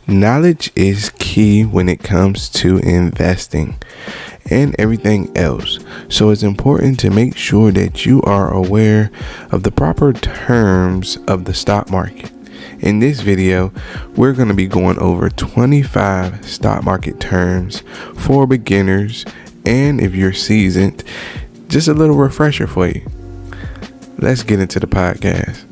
Knowledge is key when it comes to investing and everything else. So it's important to make sure that you are aware of the proper terms of the stock market. In this video, we're going to be going over 25 stock market terms for beginners, and if you're seasoned, just a little refresher for you. Let's get into the podcast.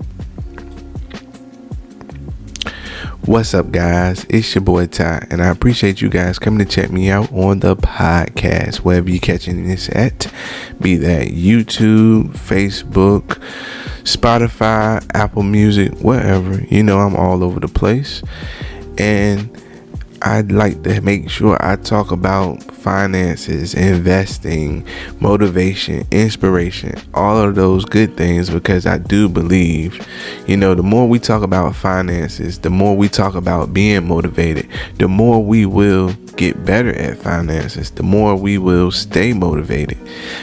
What's up, guys? It's your boy Ty, and I appreciate you guys coming to check me out on the podcast, wherever you're catching this at, be that YouTube, Facebook, Spotify, Apple Music, whatever. You know, I'm all over the place, and I'd like to make sure I talk about finances, investing, motivation, inspiration, all of those good things, because I do believe, the more we talk about finances, the more we talk about being motivated, the more we will get better at finances, the more we will stay motivated.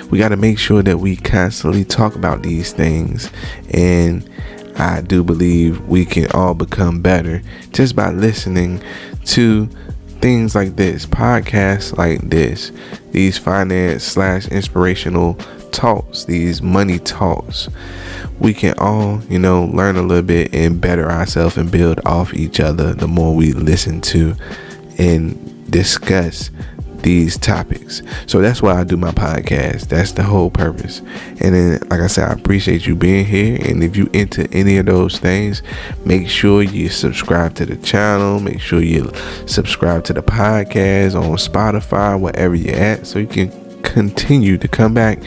We got to make sure that we constantly talk about these things, and I do believe we can all become better just by listening to things like this, podcasts like this, these finance/inspirational talks, these money talks. We can all, learn a little bit and better ourselves and build off each other the more we listen to and discuss these topics. So that's why I do my podcast. That's the whole purpose. And then, like I said, I appreciate you being here. And if you into any of those things, make sure you subscribe to the channel. Make sure you subscribe to the podcast on Spotify, wherever you're at, so you can continue to come back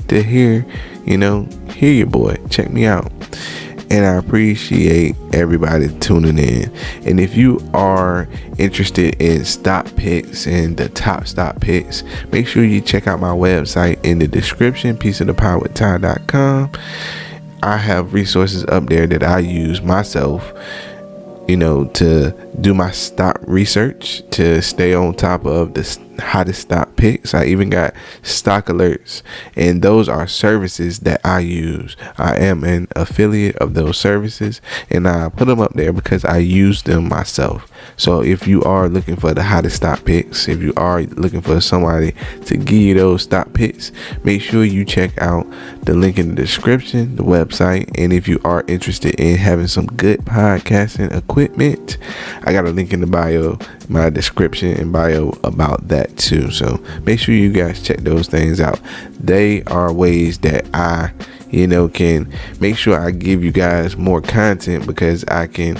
to hear your boy. Check me out. And I appreciate everybody tuning in. And if you are interested in stock picks and the top stock picks, make sure you check out my website in the description, pieceofthepie.com. I have resources up there that I use myself, to do my stock research, to stay on top of the hottest stock picks. I even got stock alerts, and those are services that I use. I am an affiliate of those services, and I put them up there because I use them myself. So if you are looking for the hottest stock picks, if you are looking for somebody to give you those stock picks, make sure you check out the link in the description, the website. And if you are interested in having some good podcasting equipment, I got a link in the bio, my description and bio about that too. So make sure you guys check those things out. They are ways that I can make sure I give you guys more content, because I can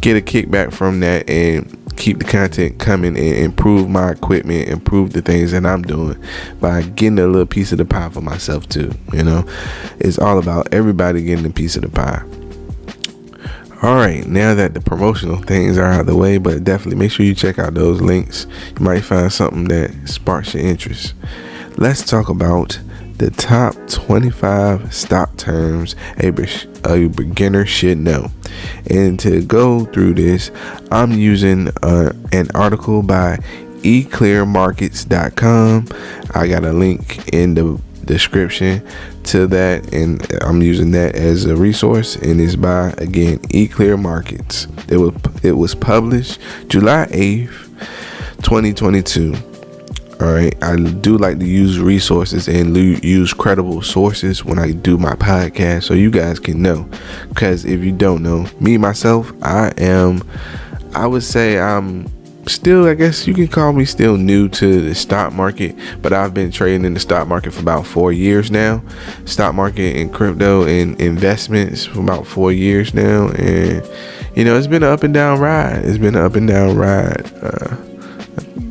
get a kickback from that and keep the content coming and improve my equipment, improve the things that I'm doing by getting a little piece of the pie for myself too. It's all about everybody getting a piece of the pie. All right, now that the promotional things are out of the way, but definitely make sure you check out those links. You might find something that sparks your interest. Let's talk about the top 25 stock terms a beginner should know. And to go through this, I'm using an article by eclearmarkets.com. I got a link in the description to that, and I'm using that as a resource, and it's by, again, eclearmarkets. It was published July 8th, 2022. All right, I do like to use resources and use credible sources when I do my podcast, so you guys can know. Because if you don't know, me myself, I would say I'm still, I guess you can call me still new to the stock market, but I've been trading in the stock market for about 4 years now. Stock market and crypto and investments for about 4 years now, and it's been an up and down ride.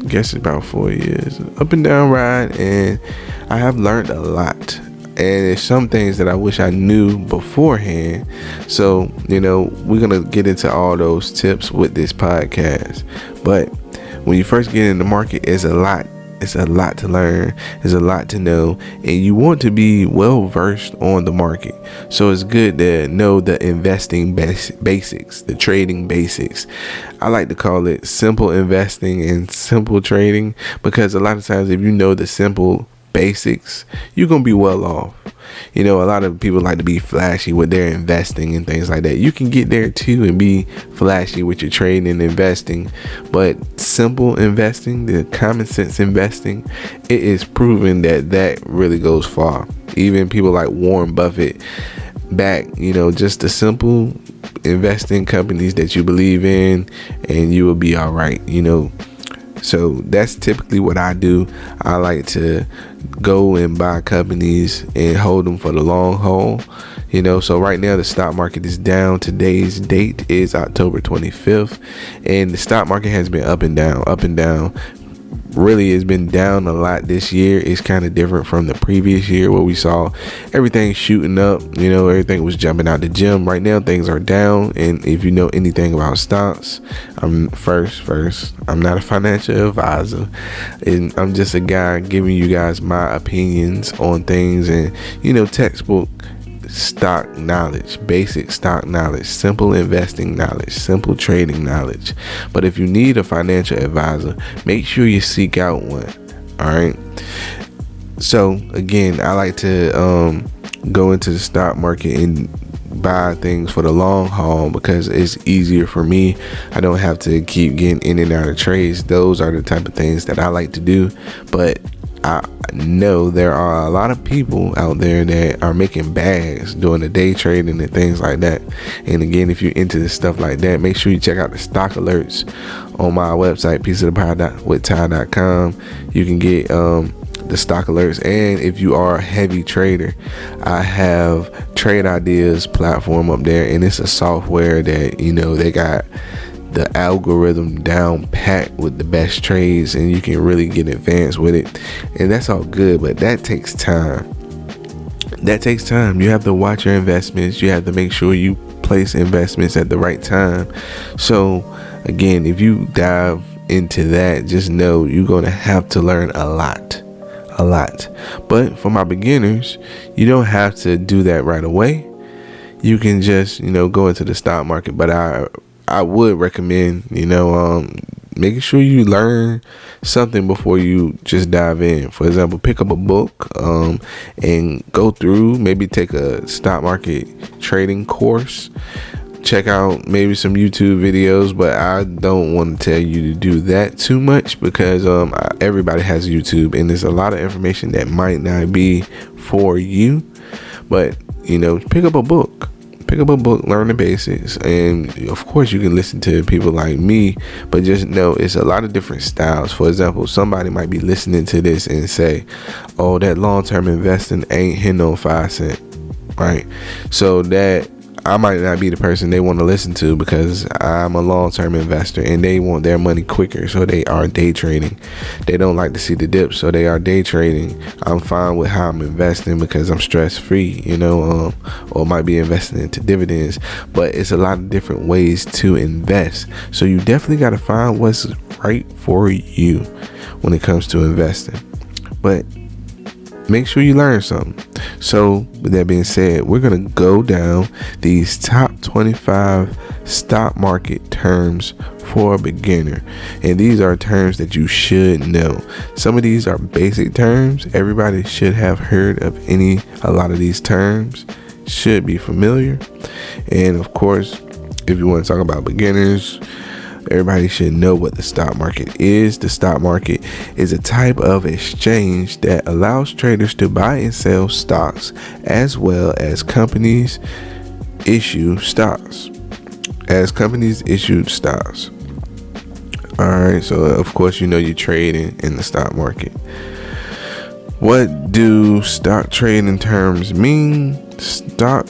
I guess it's about 4 years, up and down ride, and I have learned a lot. And there's some things that I wish I knew beforehand. So, we're going to get into all those tips with this podcast. But when you first get in the market, it's a lot It's a lot to learn. There's a lot to know, and you want to be well versed on the market. So it's good to know the investing basics, the trading basics. I like to call it simple investing and simple trading, because a lot of times if you know the simple basics, you're gonna be well off. A lot of people like to be flashy with their investing and things like that. You can get there too and be flashy with your trading and investing, but simple investing, the common sense investing, it is proven that really goes far. Even people like Warren Buffett back, just the simple invest in companies that you believe in, and you will be all right. So that's typically what I do. I like to go and buy companies and hold them for the long haul. So right now the stock market is down. Today's date is October 25th, and the stock market has been up and down. Really, it's been down a lot this year. It's kind of different from the previous year where we saw everything shooting up. Everything was jumping out the gym. Right now things are down, and if you know anything about stocks, I'm not a financial advisor, and I'm just a guy giving you guys my opinions on things and textbook stock knowledge, basic stock knowledge, simple investing knowledge, simple trading knowledge. But if you need a financial advisor, make sure you seek out one. All right. So again, I like to go into the stock market and buy things for the long haul because it's easier for me. I don't have to keep getting in and out of trades. Those are the type of things that I like to do. But I know there are a lot of people out there that are making bags doing the day trading and things like that. And again, if you're into this stuff like that, make sure you check out the stock alerts on my website, pieceofthepie.com. You can get the stock alerts, and if you are a heavy trader, I have Trade Ideas platform up there, and it's a software that they got the algorithm down pat with the best trades, and you can really get advanced with it, and that's all good, but that takes time. You have to watch your investments. You have to make sure you place investments at the right time. So again, if you dive into that, just know you're going to have to learn a lot. But for my beginners, you don't have to do that right away. You can just go into the stock market, but I would recommend making sure you learn something before you just dive in. For example, pick up a book and go through, maybe take a stock market trading course. Check out maybe some YouTube videos, but I don't want to tell you to do that too much because everybody has YouTube, and there's a lot of information that might not be for you. But pick up a book, learn the basics, and of course you can listen to people like me, but just know it's a lot of different styles. For example, somebody might be listening to this and say, oh, that long-term investing ain't hitting on 5 cents, right? So that I might not be the person they want to listen to because I'm a long-term investor and they want their money quicker, so they are day trading. They don't like to see the dip, so they are day trading. I'm fine with how I'm investing because I'm stress-free, or might be investing into dividends, but it's a lot of different ways to invest. So you definitely got to find what's right for you when it comes to investing. But make sure you learn something. So with that being said, we're going to go down these top 25 stock market terms for a beginner. And these are terms that you should know. Some of these are basic terms. Everybody should have heard of a lot of these terms, should be familiar. And of course, if you want to talk about beginners, everybody should know what the stock market is. The stock market is a type of exchange that allows traders to buy and sell stocks, as well as companies issue stocks. Alright, so of course you're trading in the stock market. What do stock trading terms mean? Stock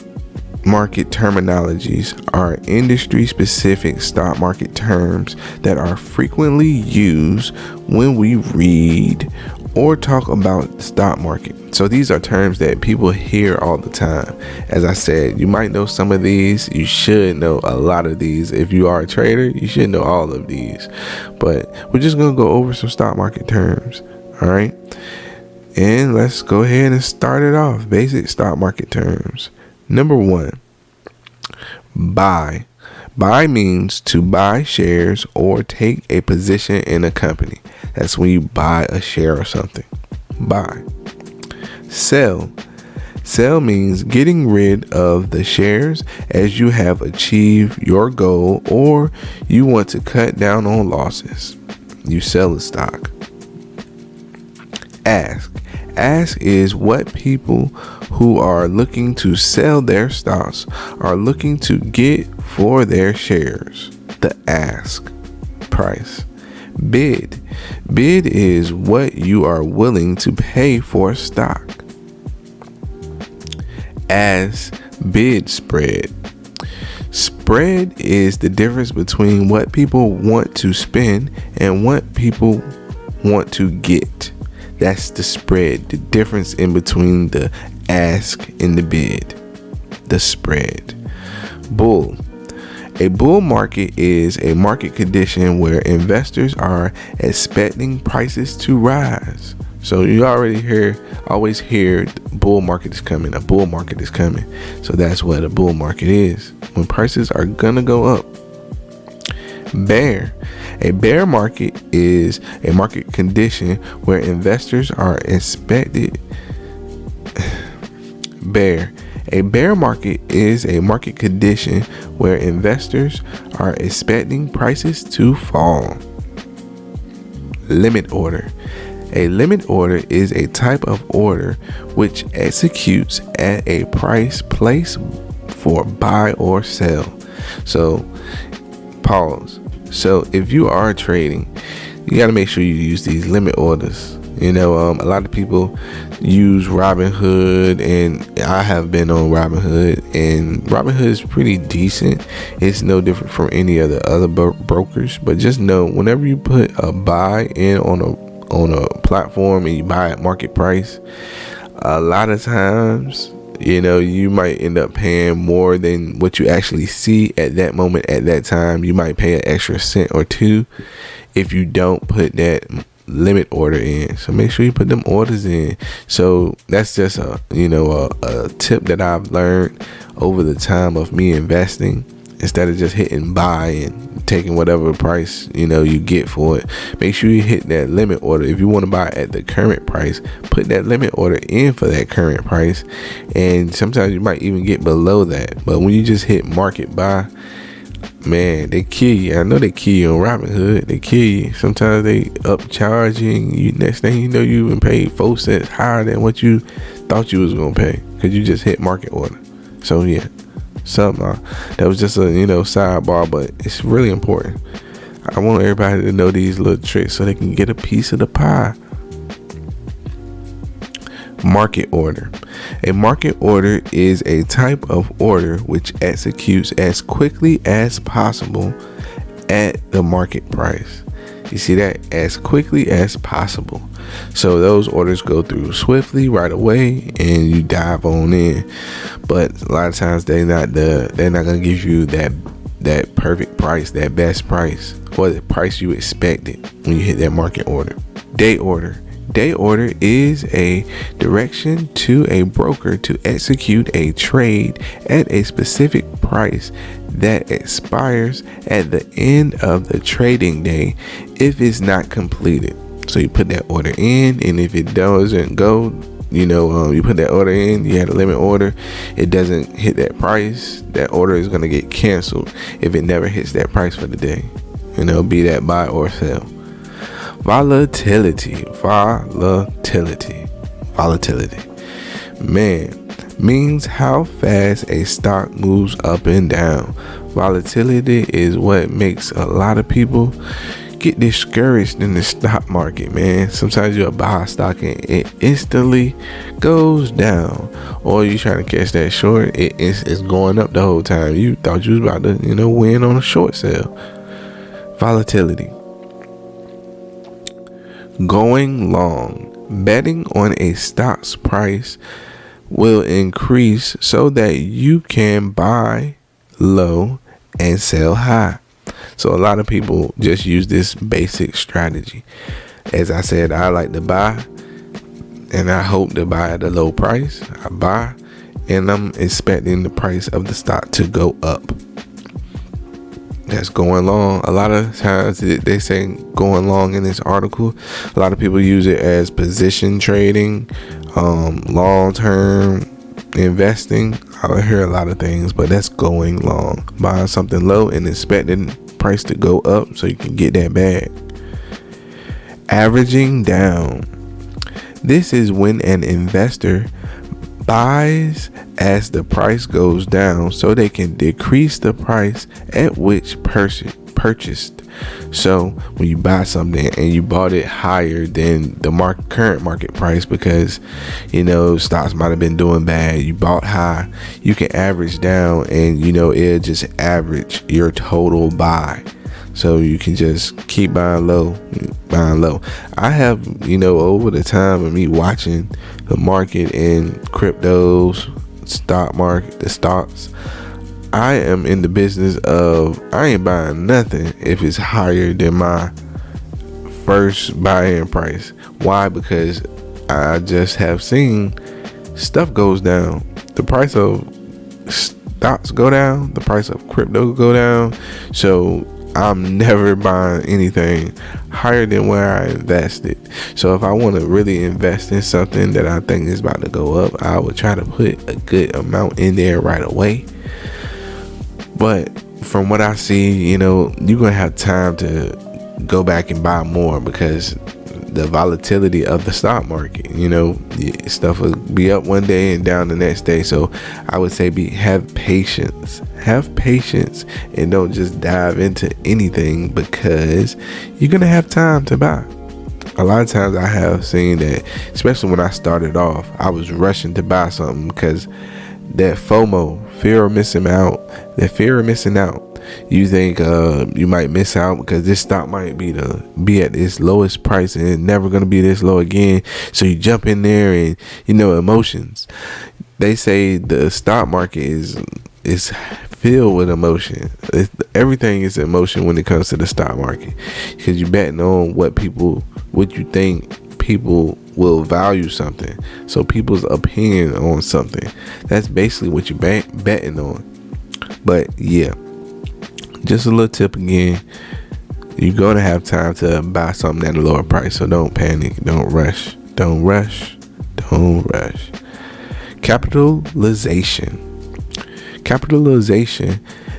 market terminologies are industry-specific stock market terms that are frequently used when we read or talk about the stock market. So these are terms that people hear all the time. As I said, you might know some of these. You should know a lot of these. If you are a trader, you should know all of these. But we're just going to go over some stock market terms. All right. And let's go ahead and start it off. Basic stock market terms. Number 1, buy. Buy means to buy shares or take a position in a company. That's when you buy a share or something. Buy. Sell. Sell means getting rid of the shares as you have achieved your goal or you want to cut down on losses. You sell the stock. Ask. Ask is what people who are looking to sell their stocks are looking to get for their shares. The ask price. Bid. Bid is what you are willing to pay for a stock. Ask, bid, spread. Spread is the difference between what people want to spend and what people want to get. That's the spread, the difference in between the ask and the bid. The spread. Bull. A bull market is a market condition where investors are expecting prices to rise. So you always hear bull market is coming. A bull market is coming. So that's what a bull market is. When prices are gonna go up. Bear. A bear market is a market condition where investors are expected. Bear. A bear market is a market condition where investors are expecting prices to fall. Limit order. A limit order is a type of order which executes at a price placed for buy or sell. So, pause. So, if you are trading, you got to make sure you use these limit orders. A lot of people use Robinhood, and I have been on Robinhood, and Robinhood is pretty decent. It's no different from any other brokers, but just know whenever you put a buy in on a platform and you buy at market price, a lot of times you might end up paying more than what you actually see at that moment. At that time, you might pay an extra cent or two if you don't put that limit order in. So make sure you put them orders in. So that's just a tip that I've learned over the time of me investing. Instead of just hitting buy and taking whatever price you get for it, make sure you hit that limit order. If you want to buy at the current price, put that limit order in for that current price, and sometimes you might even get below that. But when you just hit market buy, man, they kill you. I know they kill you on Robinhood. They kill you. Sometimes they upcharging you. Next thing you know, you even paid 4 cents higher than what you thought you was gonna pay because you just hit market order. So yeah. That was just a sidebar, but it's really important. I want everybody to know these little tricks so they can get a piece of the pie. Market order. A market order is a type of order which executes as quickly as possible at the market price. You see that? As quickly as possible. So those orders go through swiftly right away and you dive on in. But a lot of times they're not gonna give you that perfect price, that best price, or the price you expected when you hit that market order. Day order. Day order is a direction to a broker to execute a trade at a specific price that expires at the end of the trading day if it's not completed. So you put that order in, and if it doesn't go, you put that order in, you had a limit order, it doesn't hit that price, that order is going to get canceled if it never hits that price for the day. Be that buy or sell. Volatility, man, means how fast a stock moves up and down. Volatility is what makes a lot of people get discouraged in the stock market, man. Sometimes you'll buy a stock and it instantly goes down, or you trying to catch that short, it's going up the whole time. You thought you was about to win on a short sale. Volatility. Going long. Betting on a stock's price will increase so that you can buy low and sell high. So a lot of people just use this basic strategy. As I said, I like to buy, and I hope to buy at a low price. I buy, and I'm expecting the price of the stock to go up. That's going long. A lot of times they say going long in this article. A lot of people use it as position trading. long-term investing. I hear a lot of things, but that's going long. Buying something low and expecting price to go up so you can get that bag. Averaging down. This is when an investor buys as the price goes down so they can decrease the price at which person purchased. So when you buy something and you bought it higher than the current market price because stocks might have been doing bad, you bought high, you can average down and it'll just average your total buy. So you can just keep buying low. I have, over the time of me watching the market and cryptos, stock market, the stocks, I am in the business of I ain't buying nothing if it's higher than my first buy-in price. Why? Because I just have seen stuff goes down. The price of stocks go down. The price of crypto go down. So I'm never buying anything higher than where I invested. So if I want to really invest in something that I think is about to go up, I would try to put a good amount in there right away. But from what I see, you're going to have time to go back and buy more because the volatility of the stock market, stuff will be up one day and down the next day. So I would say have patience and don't just dive into anything because you're going to have time to buy. A lot of times I have seen that, especially when I started off, I was rushing to buy something because that FOMO, fear of missing out, you think you might miss out because this stock might be at its lowest price and it's never going to be this low again. So you jump in there and emotions. They say the stock market is filled with emotion. Everything is emotion when it comes to the stock market because you're betting on what you think people will value something. So people's opinion on something. That's basically what you're betting on. But yeah, just a little tip again. You're going to have time to buy something at a lower price. So don't panic. Don't rush. Capitalization.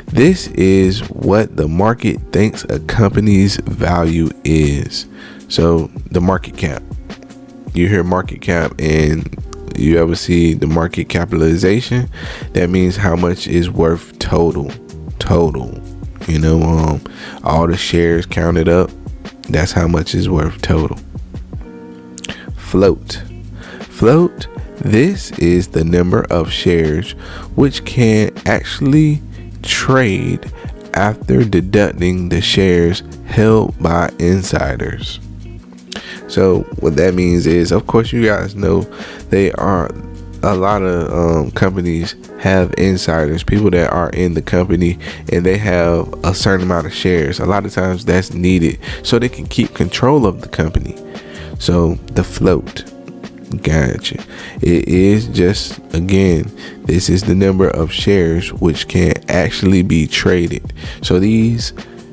This is what the market thinks a company's value is. So the market cap. You hear market cap and you ever see the market capitalization? That means how much is worth total. All the shares counted up. That's how much is worth total. Float. This is the number of shares which can actually trade after deducting the shares held by insiders. So what that means is, of course, you guys know a lot of companies have insiders, people that are in the company and they have a certain amount of shares. A lot of times that's needed so they can keep control of the company. So the float. Gotcha. It is just, again, this is the number of shares which can actually be traded. So these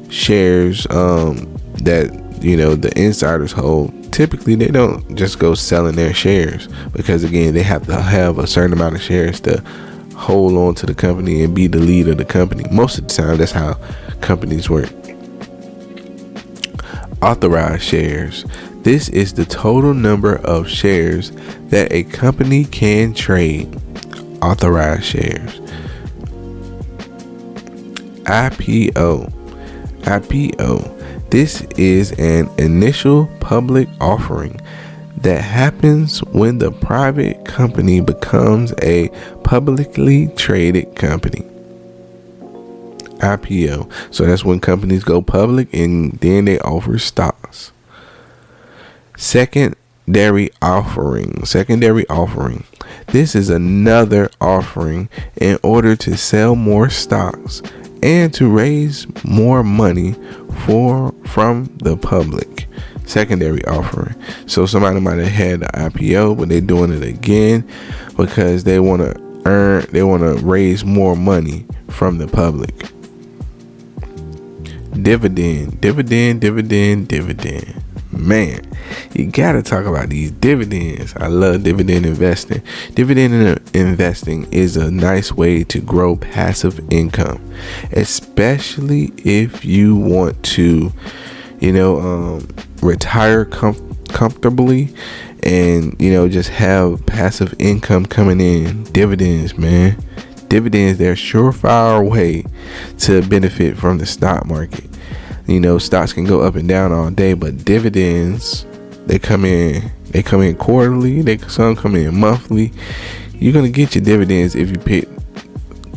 shares that the insiders hold, typically they don't just go selling their shares because, again, they have to have a certain amount of shares to hold on to the company and be the lead of the company. Most of the time, that's how companies work. Authorized shares. This is the total number of shares that a company can trade. Authorized shares. IPO. This is an initial public offering that happens when the private company becomes a publicly traded company. IPO. So that's when companies go public and then they offer stocks. Secondary offering. This is another offering in order to sell more stocks and to raise more money from the public. Secondary offering. So somebody might have had the IPO, but they're doing it again because they want to raise more money from the public. Dividend. man, you gotta talk about these dividends. I love dividend investing. Dividend investing is a nice way to grow passive income, especially if you want to, retire comfortably and, just have passive income coming in. Dividends, man. Dividends, they're a surefire way to benefit from the stock market. Stocks can go up and down all day, but dividends, they come in quarterly, some come in monthly. You're gonna get your dividends if you pick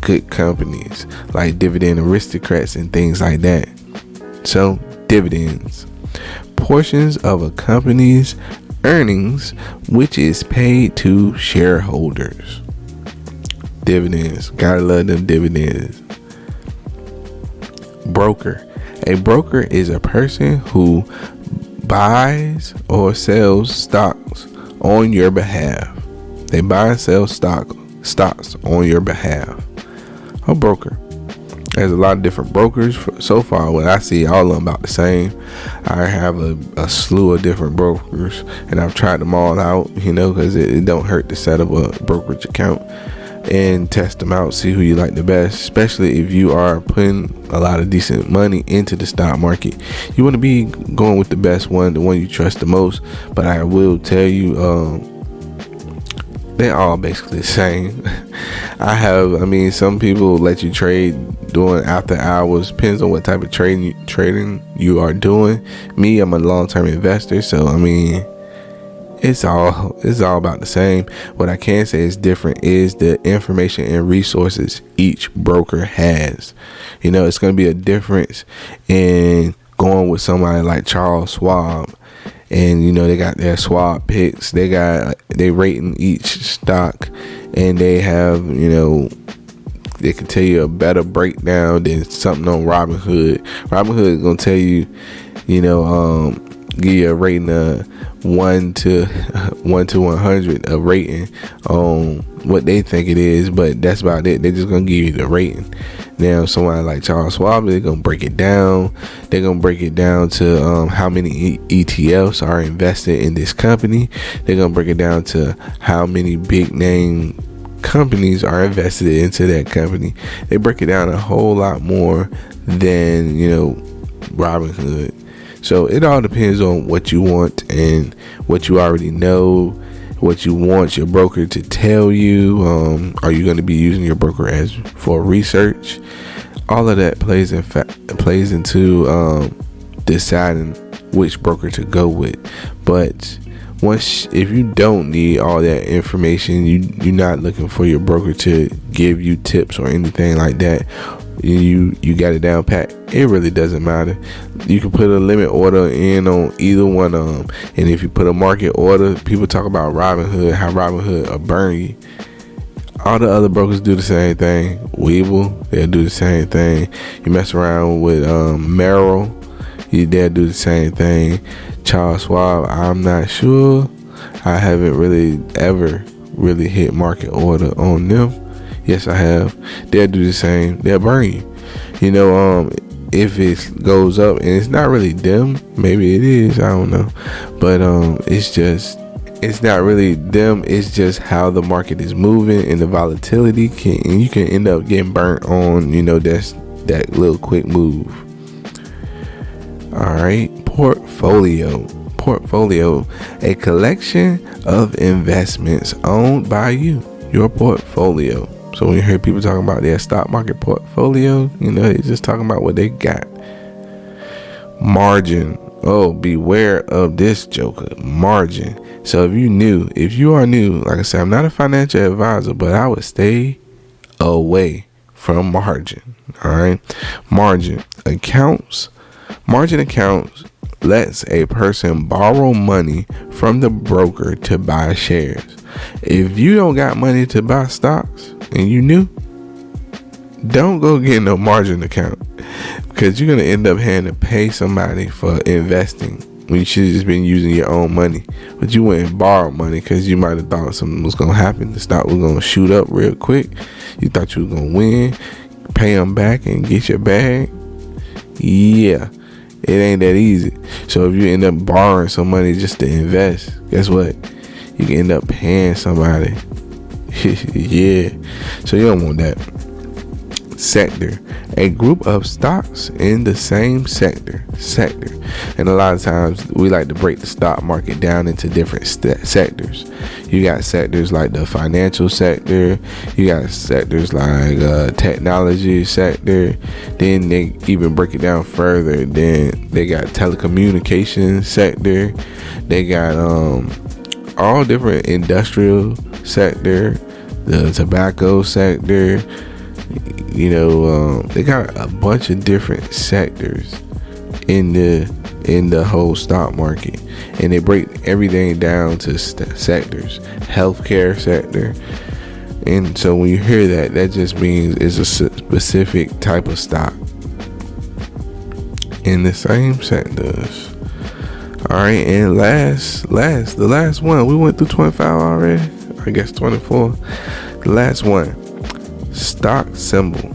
good companies like Dividend Aristocrats and things like that. So, dividends, portions of a company's earnings which is paid to shareholders. Dividends, gotta love them dividends. Broker. A broker is a person who buys or sells stocks on your behalf. They buy and sell stocks on your behalf. A broker. There's a lot of different brokers. So far, what I see, all of them about the same. I have a slew of different brokers, and I've tried them all out, because it don't hurt to set up a brokerage account and test them out, see who you like the best, especially if you are putting a lot of decent money into the stock market. You want to be going with the best one, the one you trust the most. But I will tell you, they're all basically the same. Some people let you trade doing after hours. Depends on what type of trading you are doing. Me, I'm a long-term investor, so it's all about the same. What I can say is different is the information and resources each broker has. It's going to be a difference in going with somebody like Charles Schwab, and they got their Schwab picks. They rating each stock, and they have they can tell you a better breakdown than something on Robinhood. Robinhood is going to tell you, give you a rating of 1 to 100, a rating on what they think it is, but that's about it. They're just gonna give you the rating. Now, somebody like Charles Schwab, they're gonna break it down. They're gonna break it down to how many ETFs are invested in this company. They're gonna break it down to how many big name companies are invested into that company. They break it down a whole lot more than Robinhood. So it all depends on what you want and what you already know, what you want your broker to tell you. Are you going to be using your broker as for research? All of that plays into deciding which broker to go with. But if you don't need all that information, you're not looking for your broker to give you tips or anything like that. You got it down pat. It really doesn't matter. You can put a limit order in on either one of them, and if you put a market order, people talk about Robinhood, how Robinhood will burn you. All the other brokers do the same thing. Webull, they'll do the same thing. You mess around with Merrill, they'll do the same thing. Charles Schwab, I'm not sure. I haven't really ever hit market order on them. Yes, I have. They'll do the same. They'll burn you. If it goes up, and it's not really them, maybe it is, I don't know. But it's not really them. It's just how the market is moving and the volatility and you can end up getting burnt on, that little quick move. All right, portfolio, a collection of investments owned by you, your portfolio. So when you hear people talking about their stock market portfolio, they're just talking about what they got. Margin. Oh, beware of this joker. Margin. So if you are new, like I said, I'm not a financial advisor, but I would stay away from margin. All right. Margin accounts lets a person borrow money from the broker to buy shares. If you don't got money to buy stocks and you new, don't go get no margin account, because you're going to end up having to pay somebody for investing when you should have just been using your own money. But you went and borrowed money because you might have thought something was going to happen. The stock was going to shoot up real quick. You thought you was going to win, pay them back and get your bag. Yeah. It ain't that easy. So if you end up borrowing some money just to invest, guess what? You can end up paying somebody. Yeah. So you don't want that. Sector, a group of stocks in the same sector. And a lot of times we like to break the stock market down into different sectors. You got sectors like the financial sector, you got sectors like technology sector, then they even break it down further. Then they got telecommunications sector, they got all different industrial sector, the tobacco sector. They got a bunch of different sectors in the whole stock market, and they break everything down to sectors. Healthcare sector, and so when you hear that just means it's a specific type of stock in the same sectors. All right, and the last one, we went through 25 already. I guess 24. The last one. Stock symbol,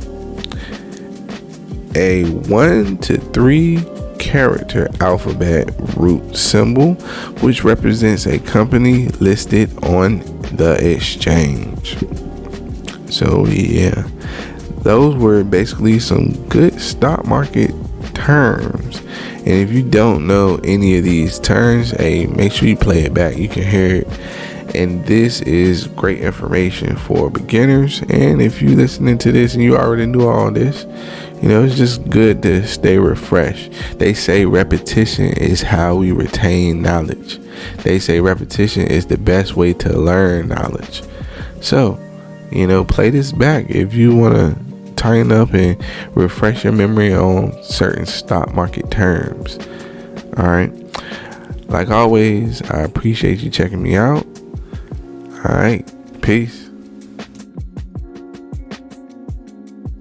a 1 to 3 character alphabet root symbol, which represents a company listed on the exchange. So yeah, those were basically some good stock market terms. And if you don't know any of these terms, hey, make sure you play it back. You can hear it. And this is great information for beginners. And if you listening to this and you already knew all this, it's just good to stay refreshed. They say repetition is how we retain knowledge. They say repetition is the best way to learn knowledge. So, play this back if you want to tighten up and refresh your memory on certain stock market terms. All right. Like always, I appreciate you checking me out. All right. Peace.